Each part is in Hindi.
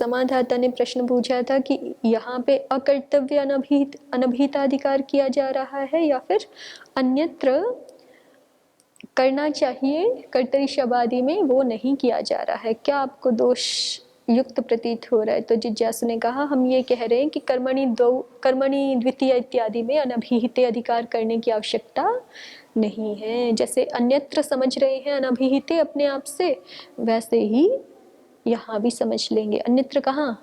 समाधाता ने प्रश्न पूछा था कि यहाँ पे अकर्तव्य अनभिहिताधिकार किया जा रहा है या फिर अन्यत्र करना चाहिए कर्तरी शब्दादि में वो नहीं किया जा रहा है, क्या आपको दोष युक्त प्रतीत हो रहा है? तो जिज्ञासु ने कहा हम ये कह रहे हैं कि कर्मणि द्वितीय इत्यादि में अनभिहित अधिकार करने की आवश्यकता नहीं है। जैसे अन्यत्र समझ रहे हैं अनभिहित अपने आप से, वैसे ही यहाँ भी समझ लेंगे। अन्यत्र कहाँ?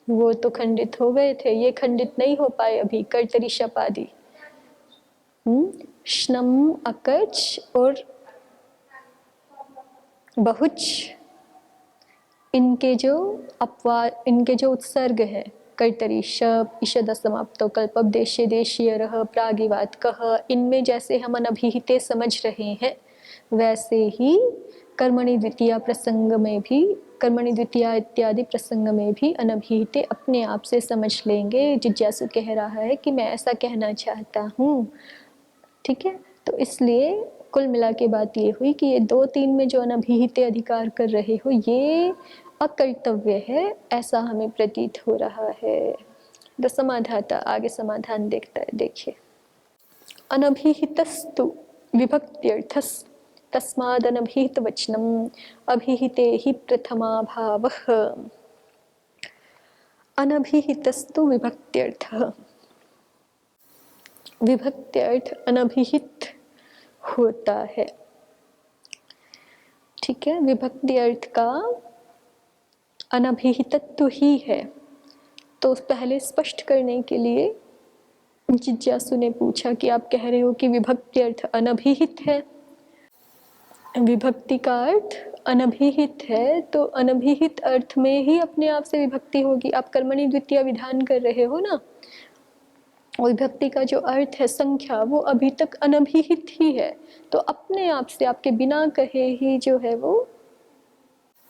वो तो खंडित हो गए थे, ये खंडित नहीं हो पाए अभी। कर्तरी शपादि श्नम अकच और बहुच, इनके जो उत्सर्ग है कर्तरी शप ईषद समाप्तो कल्पदेशे देशीय रह प्रागिवात कह, इनमें जैसे हम अनभिहिते समझ रहे हैं वैसे ही कर्मणि द्वितीया प्रसंग में भी, कर्मणि द्वितीया इत्यादि प्रसंग में भी अनभिहिते अपने आप से समझ लेंगे। जिज्ञासु कह रहा है कि मैं ऐसा कहना चाहता हूँ, ठीक है। तो इसलिए कुल मिला के बात ये हुई कि ये 2-3 में जो अनभिहित अधिकार कर रहे हो ये अकर्तव्य है, ऐसा हमें प्रतीत हो रहा है। तो समाधाता आगे समाधान देखता है, देखिए। अनभिहितस्तु विभक्त्यर्थस तस्माद् अनभिहित वचनम अभिहिते ही प्रथमा भावः। अनभिहितस्तु विभक्त्यर्थः, विभक्त्यर्थ अनभिहित होता है, ठीक है। विभक्ति अर्थ का अनभिहितत्व ही है। तो पहले स्पष्ट करने के लिए जिज्ञासु ने पूछा कि आप कह रहे हो कि विभक्ति अर्थ अनभिहित है, विभक्ति का अर्थ अनभिहित है, तो अनभिहित अर्थ में ही अपने आप से विभक्ति होगी। आप कर्मणि द्वितीय विधान कर रहे हो ना, विभक्ति का जो अर्थ है संख्या वो अभी तक अनभिहित ही है, तो अपने आप से आपके बिना कहे ही जो है वो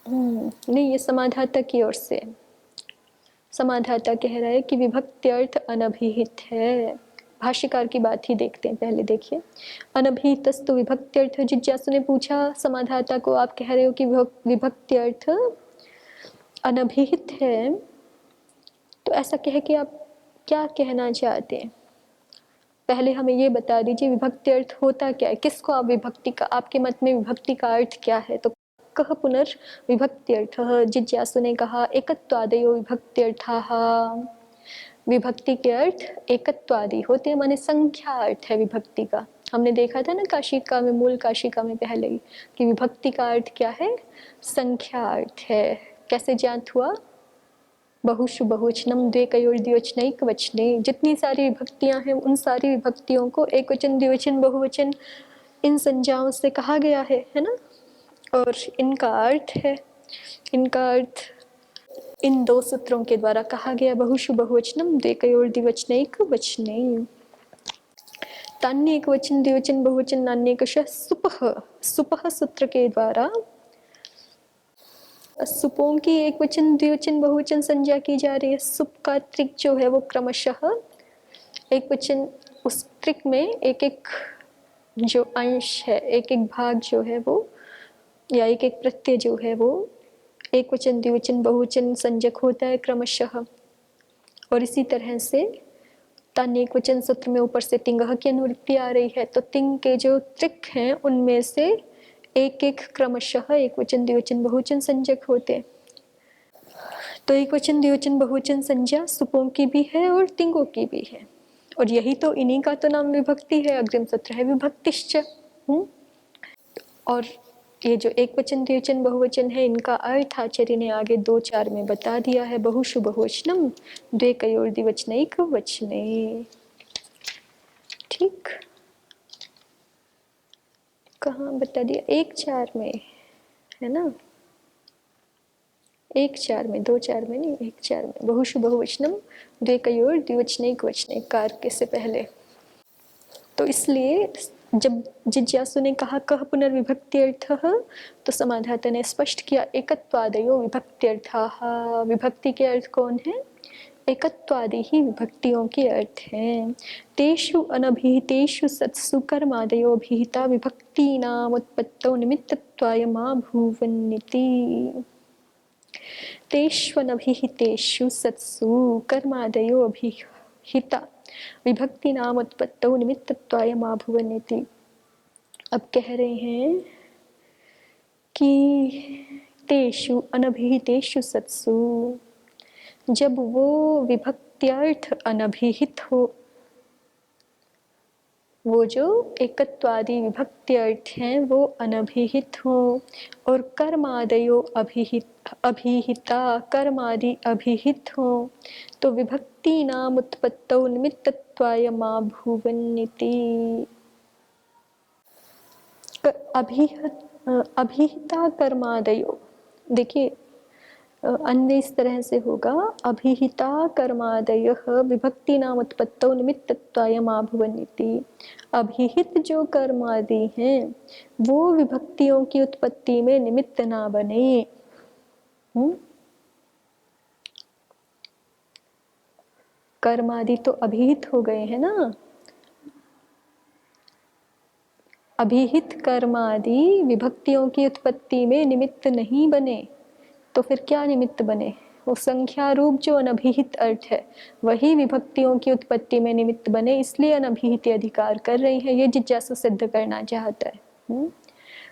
नहीं, ये समाधाता की ओर से। समाधाता कह रहा है कि विभक्ति अर्थ अनभिहित है। भाष्यकार की बात ही देखते हैं पहले, देखिए। अनभिहितस्तु विभक्ति अर्थ, जिज्ञासु ने पूछा समाधाता को आप कह रहे हो कि विभक्ति अर्थ अनभिहित है, तो ऐसा कह के आप क्या कहना चाहते हैं? पहले हमें ये बता दीजिए विभक्ति अर्थ होता क्या है, किसको आप विभक्ति का, आपके मत में विभक्ति का अर्थ क्या है? तो कह पुनर्विभक्ति अर्थः, जिज्ञासु ने कहा एकत्वादयो विभक्ति अर्थाः। विभक्ति के अर्थ एकत्वादि होते हैं, माने संख्या अर्थ है विभक्ति का। हमने देखा था ना काशिका में, मूल काशिका में पहले ही, कि विभक्ति का अर्थ क्या है? संख्या अर्थ है। कैसे ज्ञात हुआ? बहुषु बहुवचनम द्वेकयोर द्विवचनैक वचने, जितनी सारी विभक्तियां हैं उन सारी विभक्तियों को एक वचन द्विवचन बहुवचन इन संज्ञाओं से कहा गया है ना। और इनका अर्थ है, इनका अर्थ इन 2 सूत्रों के द्वारा कहा गया, बहुषु बहुवचनम द्वेकयोर द्विवचनैक वचने। तान्य एक वचन द्विवचन बहुवचन नान्यकशः सुपः, सुपः सूत्र के द्वारा सुपों की एक वचन द्विवचन बहुवचन संज्ञा की जा रही है। सुप का त्रिक जो है वो क्रमशः एक वचन, उस त्रिक में एक एक जो अंश है, एक एक भाग जो है वो, या एक एक प्रत्यय जो है वो एक वचन द्विवचन बहुवचन संज्ञक होता है क्रमशः। और इसी तरह से तान्य एक वचन सूत्र में ऊपर से तिंगह की अनुवृत्ति आ रही है, तो तिंग के जो त्रिक हैं उनमें से एक एक क्रमशः एक वचन द्विवचन बहुवचन संज्ञक होते। तो एक वचन द्विवचन बहुवचन संज्ञा सुपों की भी है और तिंगों की भी है, और यही तो, इन्हीं का तो नाम विभक्ति है। अग्रिम सूत्र है विभक्तिश्च। और ये जो एक वचन द्विवचन बहुवचन है, इनका अर्थ आचार्य ने आगे 2-4 में बता दिया है। बहुषु बहुवचनम द्वेकयोर द्विवचनैक वचने, ठीक। कहाँ बता दिया? 1-4 में है ना, 1-4 में, 2-4 में नहीं, 1-4 में। बहुषु बहुवचनम द्वेकयोर द्विवचनैक वचने, कारके से पहले। तो इसलिए जब जिज्ञासु ने कहा कह पुनर्विभक्ति अर्थः, तो समाधाता ने स्पष्ट किया एकत्वादयो विभक्ति अर्थाः। विभक्ति के अर्थ कौन है? एकत्वादि ही विभक्तियों के अर्थ हैं। तेषु अनभिहितेषु सत्सु कर्मादयो अभिहिता विभक्तीनाम उत्पत्तौ निमित्तत्वाय मा भूवन्निति। तेष्वनभिहितेषु सत्सु कर्मादयो अभिहिता विभक्तीनाम उत्पत्तौ निमित्तत्वाय मा भूवन्निति। अब कह रहे हैं कि तेषु अनभिहितेषु सत्सु, जब वो विभक्त्यर्थ अनभिहित हो, वो जो एकत्वादि विभक्त्यर्थ हैं वो अनभिहित हो, और कर्मादयो अभिहिता कर्मादि अभिहित हो, तो विभक्ति नाम उत्पत्तौ निमित्तत्वाय मा भूवन्निति। अभिहिता कर्मादयो, देखिए अन्य इस तरह से होगा, अभिहिता कर्मादयः विभक्ति नाम उत्पत्तौ निमित्तत्वाय मा भुवन्निति। अभिहित जो कर्मादि हैं वो विभक्तियों की उत्पत्ति में निमित्त ना बने। कर्मादि तो अभिहित हो गए हैं ना, अभिहित कर्मादि विभक्तियों की उत्पत्ति में निमित्त नहीं बने, तो फिर क्या निमित्त बने? वो संख्या रूप जो अनभिहित अर्थ है वही विभक्तियों की उत्पत्ति में निमित्त बने, इसलिए अनभिहित अधिकार कर रही है। ये जिज्ञासु सिद्ध करना चाहता है।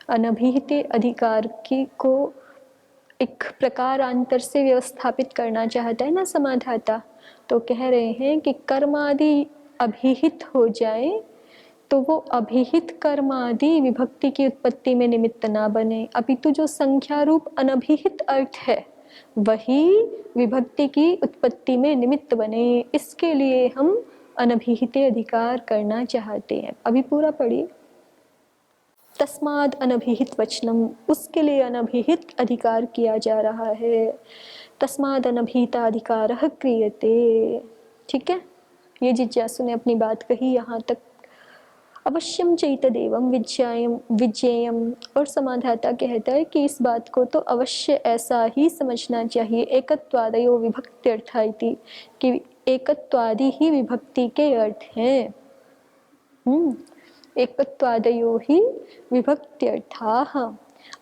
अनभिहित अधिकार की को एक प्रकारांतर से व्यवस्थापित करना चाहता है ना समाधाता। तो कह रहे हैं कि कर्मादि अभिहित हो जाए तो वो अभिहित कर्मादि विभक्ति की उत्पत्ति में निमित्त ना बने, अपितु जो संख्या रूप अनभिहित अर्थ है वही विभक्ति की उत्पत्ति में निमित्त बने। इसके लिए हम अनभिहित अधिकार करना चाहते हैं। अभी पूरा पढ़िए। तस्माद अनभिहित वचनम, उसके लिए अनभिहित अधिकार किया जा रहा है। तस्माद अनभिहिता अधिकारः क्रियते। ठीक है, ये जिज्ञासु ने अपनी बात कही यहाँ तक। अवश्यम चैतदेवम विज्ञेयम, और समाधाता कहता है कि इस बात को तो अवश्य ऐसा ही समझना चाहिए। एकत्वादयो विभक्त्यर्था इति, कि एकत्वादि ही विभक्ति के अर्थ हैं। एकत्वादयो ही विभक्त्यर्थाः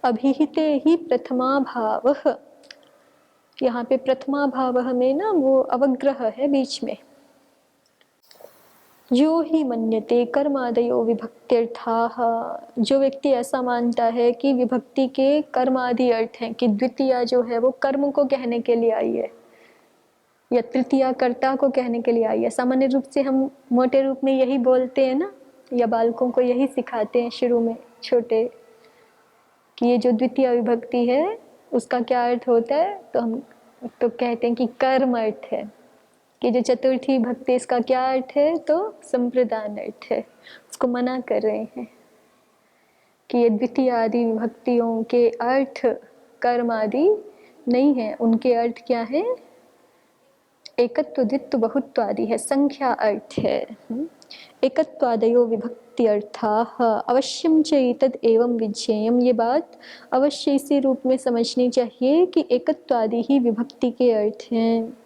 अभिहिते ही प्रथमा भावः। यहाँ पे प्रथमा भावः में ना वो अवग्रह है बीच में। यो ही मन्यते कर्मादयो विभक्त्यर्थाः, जो व्यक्ति ऐसा मानता है कि विभक्ति के कर्मादि अर्थ हैं, कि द्वितीया जो है वो कर्म को कहने के लिए आई है या तृतीया कर्ता को कहने के लिए आई है। सामान्य रूप से हम मोटे रूप में यही बोलते हैं ना, या बालकों को यही सिखाते हैं शुरू में छोटे, कि ये जो द्वितीय विभक्ति है उसका क्या अर्थ होता है। तो हम तो कहते हैं कि कर्म अर्थ है, कि जो चतुर्थी भक्ति इसका क्या अर्थ है, तो संप्रदान अर्थ है। उसको मना कर रहे हैं कि ये द्वितीय आदि विभक्तियों के अर्थ कर्म आदि नहीं है, उनके अर्थ क्या है? एकत्व द्वित्व बहुत्व आदि है, संख्या अर्थ है। एकत्वादयो विभक्त्यर्थाः अवश्यम च एतद् एवं विज्ञेयम्, ये बात अवश्य इसी रूप में समझनी चाहिए कि एकत्वादि ही विभक्ति के अर्थ हैं।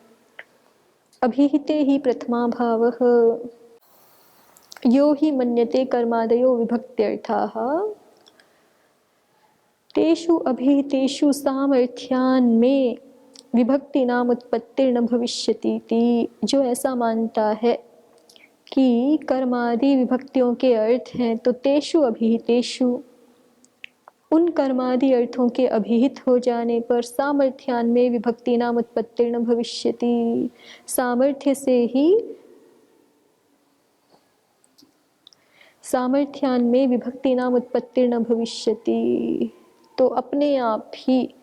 अभिहिते ही प्रथमा भावः यो ही मन्यते कर्मादयो विभक्त्यर्थाः तेषु अभिहितेषु सामर्थ्यान् में विभक्ति नाम उत्पत्तिर्न भविष्यति। जो ऐसा मानता है कि कर्मादि विभक्तियों के अर्थ हैं, तो तेषु अभिहितेषु, उन कर्मादि अर्थों के अभिहित हो जाने पर सामर्थ्यान में विभक्ति नाम उत्पत्तिर्न भविष्यति, सामर्थ्य से ही सामर्थ्यान में विभक्ति नाम उत्पत्तिर्न भविष्यति, तो अपने आप ही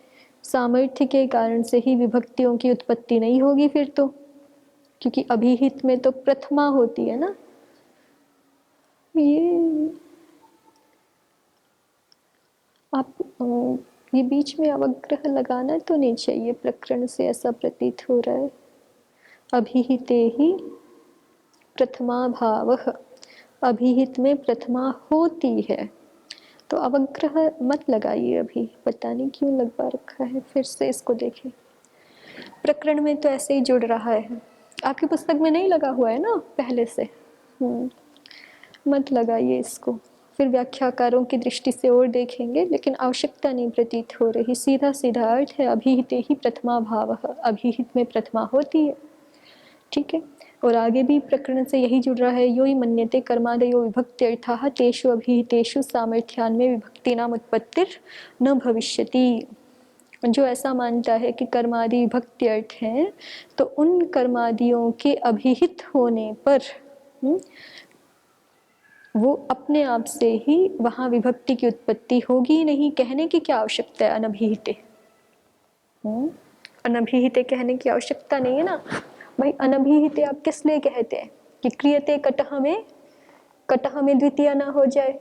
सामर्थ्य के कारण से ही विभक्तियों की उत्पत्ति नहीं होगी फिर तो, क्योंकि अभिहित में तो प्रथमा होती है ना। ये बीच में अवग्रह लगाना तो नहीं चाहिए, प्रकरण से ऐसा प्रतीत हो रहा है। अभिहिते ही प्रथमा भावः, अभिहित में प्रथमा होती है, तो अवग्रह मत लगाइए। अभी पता नहीं क्यों लगवा रखा है, फिर से इसको देखें। प्रकरण में तो ऐसे ही जुड़ रहा है, आपकी पुस्तक में नहीं लगा हुआ है ना पहले से। मत लगाइए इसको, फिर व्याख्याकारों की दृष्टि से और देखेंगे, लेकिन आवश्यकता नहीं प्रतीत हो रही। सीधा सीधा अर्थ है अभिहिते ही प्रथमा भाव, अभिहित में प्रथमा होती है। ठीक है, और आगे भी प्रकरण से यही जुड़ रहा है। यो ही मन्यते कर्मादयो विभक्त्यर्थाः तेषु अभिहितेषु सामर्थ्यान्मे विभक्तीनाम उत्पत्तिर् न भविष्यति। जो ऐसा मानता है कि कर्मादि विभक्ति अर्थ हैं, तो उन कर्मादियों के अभिहित होने पर वो अपने आप से ही वहाँ विभक्ति की उत्पत्ति होगी नहीं। कहने की क्या आवश्यकता है अनभिहिते? अनभिहिते कहने की आवश्यकता नहीं है ना भाई। अनभिहिते आप किस लिए कहते हैं? कि क्रियते कटह में द्वितीय ना हो जाए,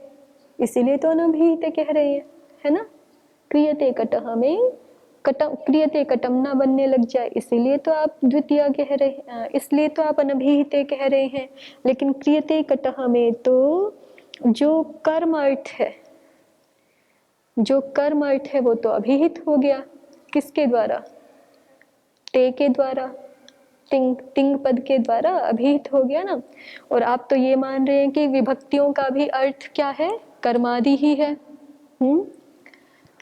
इसीलिए तो अनभिहिते कह रहे हैं, है ना। क्रियते कटह में क्रियते कटम ना बनने लग जाए, इसीलिए तो आप द्वितीय कह रहे हैं, इसलिए तो आप अनभिहिते कह रहे हैं। लेकिन क्रियते कटह में तो जो कर्म अर्थ है, जो कर्म अर्थ है वो तो अभिहित हो गया। किसके द्वारा? ते के द्वारा, तिंग पद के द्वारा अभिहित हो गया ना। और आप तो ये मान रहे हैं कि विभक्तियों का भी अर्थ क्या है? कर्मादि ही है।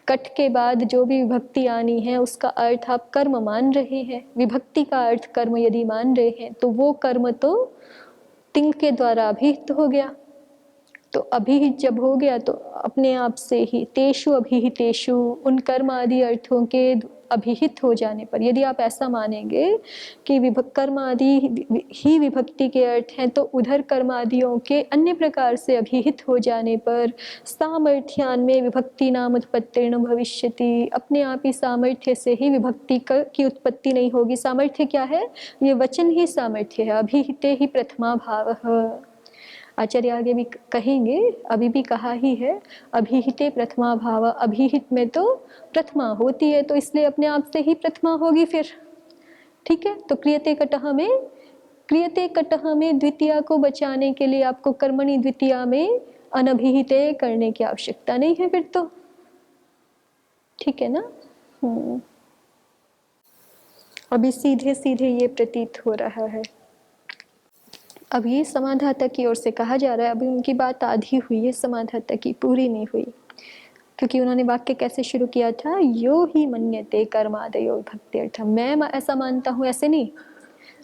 कट के बाद जो भी विभक्ति आनी है उसका अर्थ आप कर्म मान रहे हैं। विभक्ति का अर्थ कर्म यदि मान रहे हैं तो वो कर्म तो तिंग के द्वारा अभिहित हो गया। तो अभिहित जब हो गया तो अपने आप से ही तेषु अभिहितेषु, उन कर्म आदि अर्थों के अभिहित हो जाने पर, यदि आप ऐसा मानेंगे कि कर्म आदि ही विभक्ति के अर्थ हैं, तो उधर कर्म आदियों के अन्य प्रकार से अभिहित हो जाने पर सामर्थ्यान में विभक्ति नाम उत्पत्तिर्न भविष्यति, अपने आप ही सामर्थ्य से ही विभक्ति की उत्पत्ति नहीं होगी। सामर्थ्य क्या है? ये वचन ही सामर्थ्य है। अभिहिते ही प्रथमा भावः, आचार्य आगे भी कहेंगे, अभी भी कहा ही है अभिहिते प्रथमा भाव। अभिहित में तो प्रथमा होती है, तो इसलिए अपने आप से ही प्रथमा होगी फिर। ठीक है, तो क्रियते कटह में द्वितीया को बचाने के लिए आपको कर्मणि द्वितीया में अनभिहिते करने की आवश्यकता नहीं है फिर तो। ठीक है ना। अभी सीधे सीधे ये प्रतीत हो रहा है। अब ये समाधाता की ओर से कहा जा रहा है, अभी उनकी बात आधी हुई है, समाधाता की पूरी नहीं हुई, क्योंकि उन्होंने वाक्य कैसे शुरू किया था? यो ही मन्यते कर्मादयो विभक्त्यर्थम। मैं ऐसा मानता हूँ, ऐसे नहीं।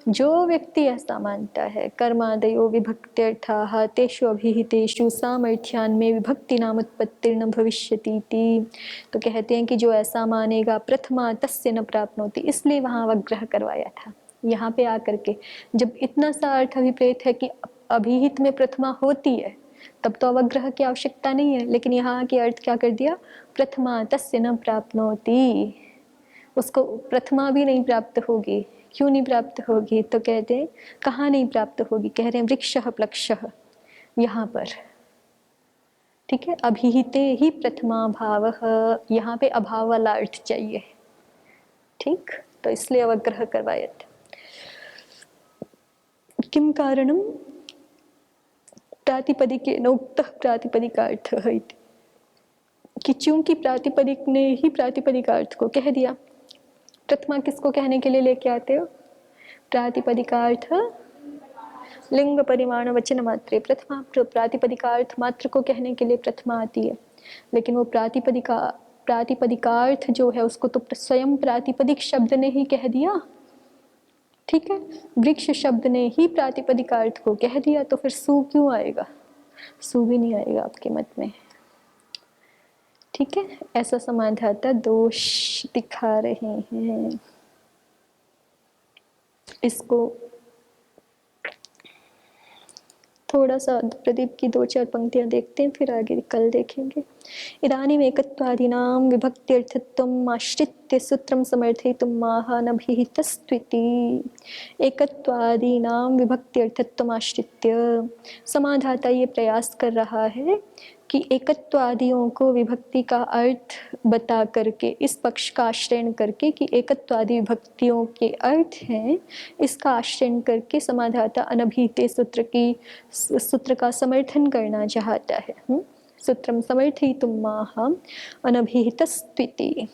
जो व्यक्ति ऐसा मानता है कर्मादयो विभक्त्यर्थाः तेषु अभिहितेषु सामर्थ्यान्मे विभक्ति नाम उत्पत्तिर्न भविष्यति, तो कहते हैं कि जो ऐसा मानेगा प्रथमा तस्य न प्राप्नोति, इसलिए वहाँ अवग्रह करवाया था। यहाँ पे आकर के जब इतना सा अर्थ अभिप्रेत है कि अभिहित में प्रथमा होती है, तब तो अवग्रह की आवश्यकता नहीं है। लेकिन यहाँ के अर्थ क्या कर दिया? प्रथमा तस्य न प्राप्नोति, उसको प्रथमा भी नहीं प्राप्त होगी। क्यों नहीं प्राप्त होगी? तो कहते हैं कहाँ नहीं प्राप्त होगी? कह रहे हैं वृक्षः प्लक्षः, यहाँ पर। ठीक है, अभिहिते ही प्रथमा भावः, यहाँ पे अभाव वाला अर्थ चाहिए। ठीक, तो इसलिए अवग्रह करवाया था। किम कारणम? प्रातिपदिके नोक्तः प्रातिपदिकार्थः इति, कि चूंकि प्रातिपदिक ने ही प्रातिपदिकार्थ को कह दिया। प्रथमा किसको कहने के लिए लेके आते हो? प्रातिपदिकार्थ लिंग परिमाण वचन मात्रे प्रथमा, प्रातिपदिकार्थ मात्र को कहने के लिए प्रथमा आती है। लेकिन वो प्रातिपदिकार्थ जो है उसको तो स्वयं प्रातिपदिक शब्द ने ही कह दिया। ठीक है, वृक्ष शब्द ने ही प्रातिपदिकार्थ को कह दिया, तो फिर सु क्यों आएगा? सु भी नहीं आएगा आपके मत में। ठीक है, ऐसा समाधाता दोष दिखा रहे हैं। इसको थोड़ा सा प्रदीप की 2-4 पंक्तियां देखते हैं, फिर आगे कल देखेंगे। इदानीम् एकत्वादीनां विभक्त्यर्थत्वम् आश्रित्य सूत्रं समर्थयितुम् आह अनभिहितस्त्विति। एकत्वादीनां विभक्त्यर्थत्वम् आश्रित्य, समाधाता ये प्रयास कर रहा है कि एकत्वादियों को विभक्ति का अर्थ बता करके, इस पक्ष का आश्रय करके कि एकत्वादि विभक्तियों के अर्थ हैं, इसका आश्रय करके समाधाता अनभिहिते सूत्र का समर्थन करना चाहता है। सूत्रम समर्थयितुम् आह अनभिहितस्त्विति।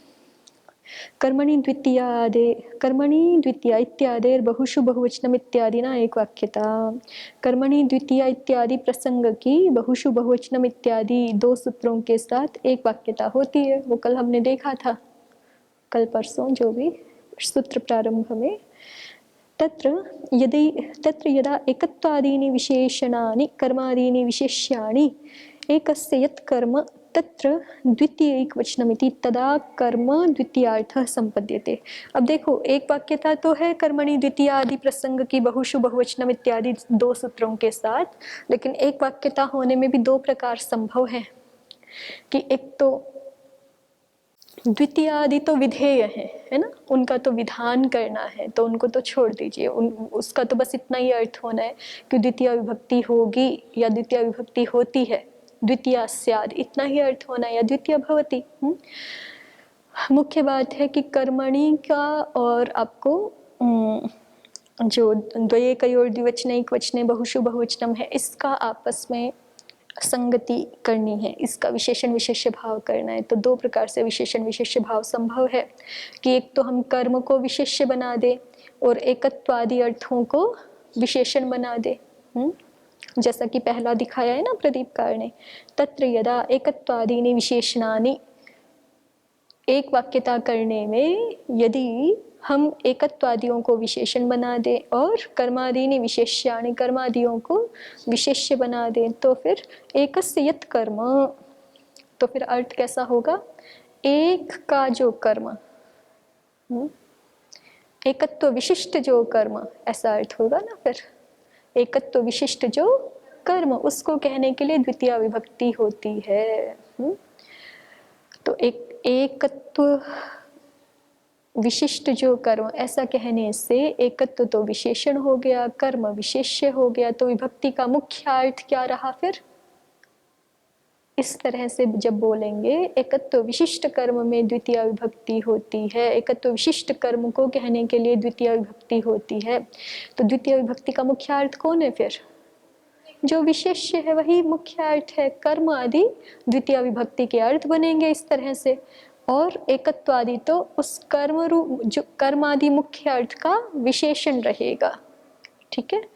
कर्मणि द्वितीया इत्यादेर बहुषु बहुवचनम इत्यादि ना एक वाक्यता। कर्मणि द्वितीया इत्यादि प्रसंग की बहुषु बहुवचनम इत्यादि दो सूत्रों के साथ एक वाक्यता होती है। वो कल हमने देखा था, कल परसों जो भी सूत्र प्रारंभ में। तत्र यदा एकत्वादीनि विशेषणानि कर्मादीनि विशेष्याणि एकस्य यत् कर्म तत्र द्वितीयैकवचनमिति तदा कर्म द्वितीयार्थः संपद्यते। अब देखो, एक वाक्यता तो है कर्मणि द्वितीय आदि प्रसंग की बहुषु बहुवचनम इत्यादि दो सूत्रों के साथ, लेकिन एक वाक्यता होने में भी दो प्रकार संभव है कि एक तो द्वितीय आदि तो विधेय है ना, उनका तो विधान करना है, तो उनको तो छोड़ दीजिए, उसका तो बस इतना ही अर्थ होना है कि द्वितीय विभक्ति होगी या द्वितीय विभक्ति होती है, द्वितीया स्याद, इतना ही अर्थ होना है, या द्वितीय भवति। मुख्य बात है कि कर्मणि का और आपको जो द्वयेकयोर द्विवचनैक वचने बहुषु बहुवचनम है, इसका आपस में संगति करनी है, इसका विशेषण विशेष्य भाव करना है। तो दो प्रकार से विशेषण विशेष्य भाव संभव है कि एक तो हम कर्म को विशेष्य बना दे और एकत्वादि अर्थों को विशेषण बना दे। जैसा कि पहला दिखाया है ना प्रदीपकार ने, तत्र यदा एकत्वादीनि विशेषणानि, एक वाक्यता करने में यदि हम एकत्वादियों को विशेषण बना दे और कर्मादीनि विशेष्याणि, कर्मादियों को विशेष्य बना दे, तो फिर एकस्य यत् कर्म, तो फिर अर्थ कैसा होगा, एक का जो कर्म, एकत्व विशिष्ट जो कर्म, ऐसा अर्थ होगा ना। फिर एकत्व विशिष्ट जो कर्म, उसको कहने के लिए द्वितीय विभक्ति होती है। तो एकत्व विशिष्ट जो कर्म, ऐसा कहने से एकत्व तो विशेषण हो गया, कर्म विशेष्य हो गया, तो विभक्ति का मुख्य अर्थ क्या रहा फिर। इस तरह से जब बोलेंगे एकत्व विशिष्ट कर्म में द्वितीय विभक्ति होती है, एकत्व विशिष्ट कर्म को कहने के लिए द्वितीय विभक्ति होती है, तो द्वितीय विभक्ति का मुख्य अर्थ कौन है फिर, जो विशेष्य है वही मुख्य अर्थ है। कर्म आदि द्वितीय विभक्ति के अर्थ बनेंगे इस तरह से, और एकत्वादि तो उस कर्म रूप जो कर्म आदि मुख्य अर्थ का विशेषण रहेगा। ठीक है,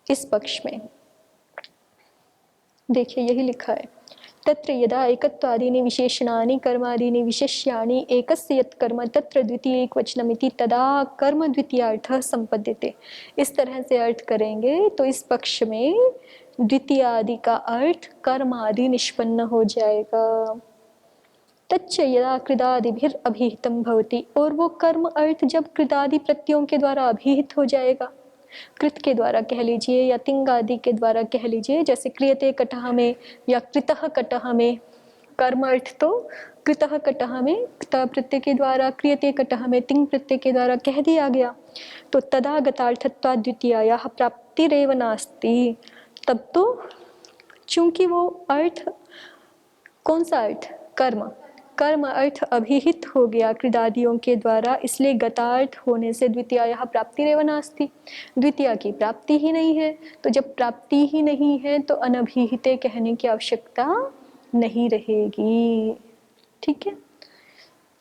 इस पक्ष में देखिए यही लिखा है, तत्र यदा एकत्वादीनि विशेषणानि कर्मादीनि विशेष्याणि एकस्य यत् कर्म तत्र द्वितीयैकवचनमिति तदा कर्म द्वितीयार्थः संपद्यते। इस तरह से अर्थ करेंगे तो इस पक्ष में द्वितीय आदि का अर्थ कर्म आदि निष्पन्न हो जाएगा। तच्च यदा कृदादिभिर अभिहितं भवति, और वो कर्म अर्थ जब कृदादि प्रत्ययों के द्वारा अभिहित हो जाएगा, कृत के द्वारा कह लीजिए या तिंग आदि के द्वारा कह लीजिए, जैसे क्रियते कटह में या कृतः कटह में, कर्म अर्थ तो कृतः कटह में त प्रत्यय के द्वारा, क्रियते कटह में तिंग प्रत्यय के द्वारा कह दिया गया, तो तदा गतार्थत्वात् द्वितीयायाः प्राप्तिरेव नास्ति। तब तो चूंकि वो अर्थ, कौन सा अर्थ, कर्म अर्थ अभिहित हो गया कृदादियों के द्वारा, इसलिए गतार्थ होने से द्वितीयायाः प्राप्तिरेव नास्ति, द्वितीय की प्राप्ति ही नहीं है। तो जब प्राप्ति ही नहीं है तो अनभिहिते कहने की आवश्यकता नहीं रहेगी। ठीक है,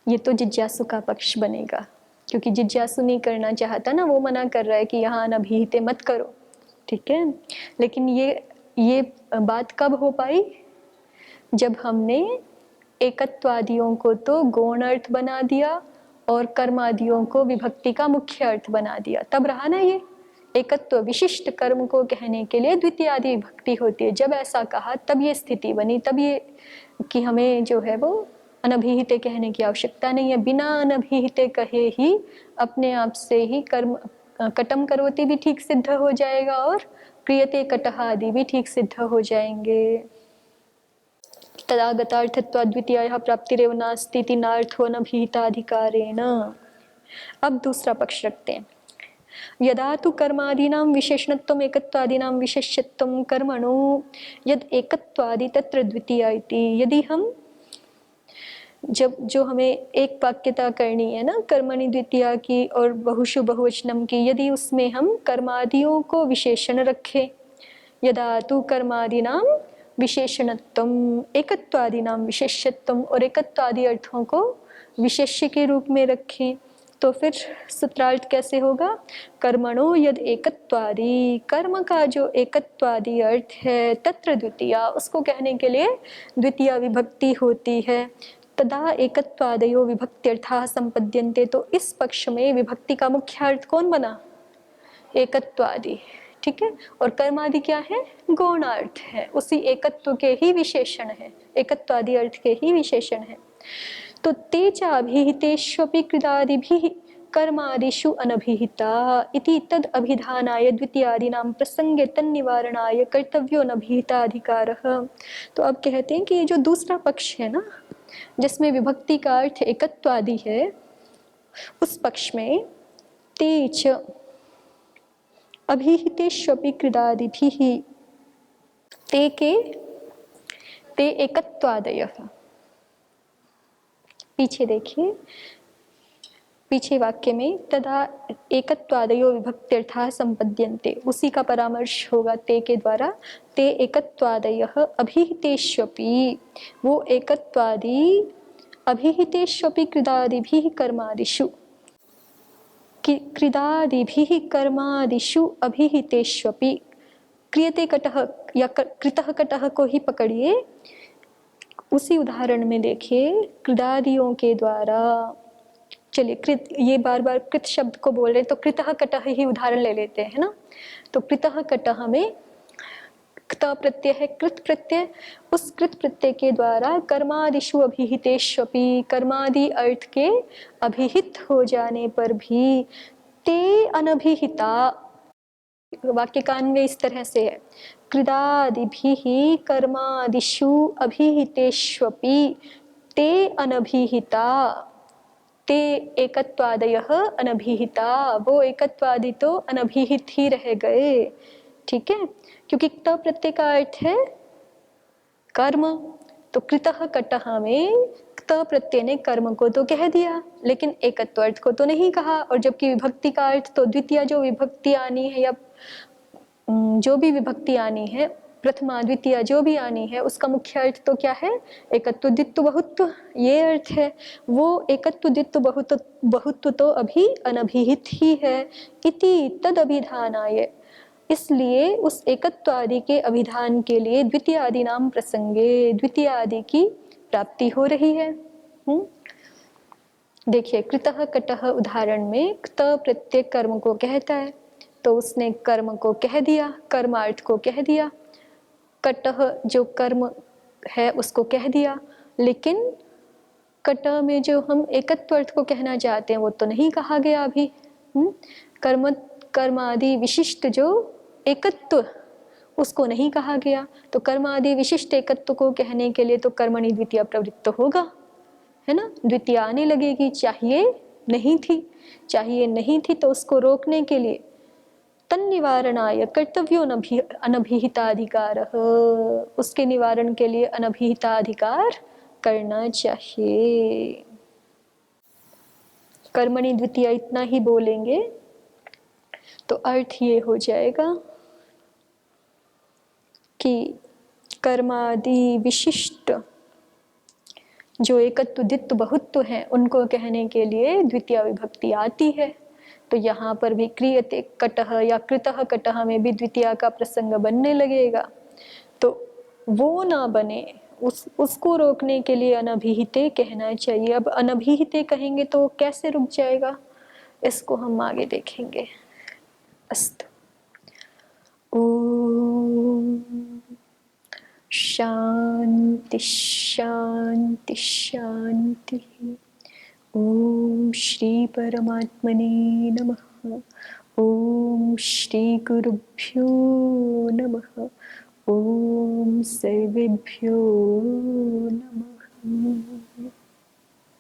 ये तो जिज्ञासु का पक्ष बनेगा, क्योंकि जिज्ञासु नहीं करना चाहता ना, वो मना कर रहा है कि यहाँ अनभिहिते मत करो। ठीक है, लेकिन ये बात कब हो पाई, जब हमने एकत्वादियों को तो गौण अर्थ बना दिया और कर्मादियों को विभक्ति का मुख्य अर्थ बना दिया, तब रहा ना ये। एकत्व विशिष्ट कर्म को कहने के लिए द्वितीय आदि विभक्ति होती है, जब ऐसा कहा तब ये स्थिति बनी, तब ये कि हमें जो है वो अनभिहिते कहने की आवश्यकता नहीं है। बिना अनभिहिते कहे ही अपने आप से ही कर्म कटम करोति भी ठीक सिद्ध हो जाएगा और क्रियते कटह आदि भी ठीक सिद्ध हो जाएंगे। तदा गतार्थत्वात् द्वितीयायाः प्राप्तिरेव नास्ति इति नार्थो अनभिहिताधिकारेण। अब दूसरा पक्ष रखते हैं, यदा तु कर्मादीनां विशेषणत्वम् एकत्वादीनां विशेष्यत्वं कर्मणो यद एकत्वादि तत्र द्वितीय इति। यदि हम जब जो हमें एक वाक्यता करनी है ना कर्मणि द्वितीया की और बहुषु बहुवचनम की, यदि उसमें हम कर्मादियों को विशेषण रखें, यदा तु कर्मादीनां विशेषणत्वम, एकत्वादि नाम विशेष्यत्वम, और एकत्वादि अर्थों को विशेष्य के रूप में रखें। तो फिर सूत्रार्थ कैसे होगा? कर्मणो यद एकत्वादि, कर्म का जो एकत्वादि अर्थ है, तत्र द्वितीया, उसको कहने के लिए द्वितीया विभक्ति होती है। तदा एकत्वादयो विभक्त्यर्थाः संपद्यन्ते, तो इस पक्ष में विभक्ति का मुख्य अर्थ कौन बना? एकत्वादि, ठीक है। और कर्मादि क्या है? गौणार्थ है, उसी एकत्व के ही विशेषण है, एकत्वादि अर्थ के ही विशेषण है। तो ते च अभिहितेष्वपि कृतादिभिः कर्मादिषु अनभिहिता इति तद अभिधानाय द्वितीयादीनां प्रसंगे तन्निवारणाय कर्तव्यो अनभिहिता अधिकारः। तो अब कहते हैं कि ये जो दूसरा पक्ष है ना, जिसमें विभक्ति का अर्थ एकत्वादि है, उस पक्ष में ते च अभिहितेष्वपि कृतादिभिः, ते एकत्वादयः, पीछे देखिए, पीछे वाक्य में तदा एकत्वादयो विभक्त्यर्थाः संपद्यन्ते, उसी का परामर्श होगा ते के द्वारा। ते एकत्वादयः अभिहितेष्वपि, वो एकत्वादि अभिहितेष्वपि कृतादिभिः कर्मादिषु, कृतादिभिः कर्मादिषु अभिहितेष्वपि, क्रियते कटः या कृतः कटः को ही पकड़िए। उसी उदाहरण में देखिए, कृदादियों के द्वारा, चलिए कृत, ये बार बार कृत शब्द को बोल रहे हैं तो कृतः कटः ही उदाहरण ले लेते हैं ना। तो कृतः कटः में क्त प्रत्यय है, कृत प्रत्यय, उस कृत प्रत्यय के द्वारा कर्मादिषु अभिहितेष्वपि, कर्मादि अर्थ के अभिहित हो जाने पर भी ते अनभिहिता, वाक्य का अन्वय इस तरह से है, कृदादिभिः कर्मादिषु अभिहितेष्वपि ते अनभिहिता, ते एकत्वादयः अनभिहिता, वो एकत्वादि तो अनभिहित ही रह गए, ठीक है, क्योंकि क्त प्रत्यय का अर्थ है कर्म। तो कृतः कटः में क्त प्रत्यय ने कर्म को तो कह दिया, लेकिन एकत्व अर्थ को तो नहीं कहा। और जबकि विभक्ति का अर्थ तो द्वितीय जो विभक्ति आनी है, या जो भी विभक्ति आनी है, प्रथमा द्वितीय जो भी आनी है, उसका मुख्य अर्थ तो क्या है? एकत्व द्वित्व बहुत्व, ये अर्थ है। वो एकत्व द्वित्व बहुत्व तो अभी अनभिहित ही है। इति तद अभिधानाय, इसलिए उस एकत्वादि के अभिधान के लिए द्वितीय आदि नाम प्रसंगे, द्वितीय आदि की प्राप्ति हो रही है। देखिए, कृतः कटः उदाहरण में क्त प्रत्यय कर्म को कहता है, तो उसने कर्म को कह दिया, कर्मार्थ को कह दिया, कटः जो कर्म है उसको कह दिया, लेकिन कट में जो हम एकत्व अर्थ को कहना चाहते हैं वो तो नहीं कहा गया अभी। कर्मादि विशिष्ट जो एकत्व, उसको नहीं कहा गया। तो कर्मादि विशिष्ट एकत्व को कहने के लिए तो कर्मणि द्वितीय प्रवृत्त होगा, है ना, द्वितीय आने लगेगी। चाहिए नहीं थी, तो उसको रोकने के लिए तन्निवारणाय कर्तव्यो अनभिहिताधिकारः, उसके निवारण के लिए अनभिहिताधिकार करना चाहिए। कर्मणि द्वितीय इतना ही बोलेंगे तो अर्थ ये हो जाएगा कि कर्मादि विशिष्ट जो एकत्व द्वित्व बहुत्व हैं, उनको कहने के लिए द्वितीय विभक्ति आती है। तो यहाँ पर भी क्रियते कटः या कृतः कटः में भी द्वितीय का प्रसंग बनने लगेगा। तो वो ना बने, उसको रोकने के लिए अनभिहिते कहना चाहिए। अब अनभिहिते कहेंगे तो कैसे रुक जाएगा, इसको हम आगे देखेंगे। अस्तु। ओम शांति शांति शांति। ओम श्री परमात्मने नमः। ओम श्री गुरुभ्यो नमः। ओम सर्वेभ्यो नमः।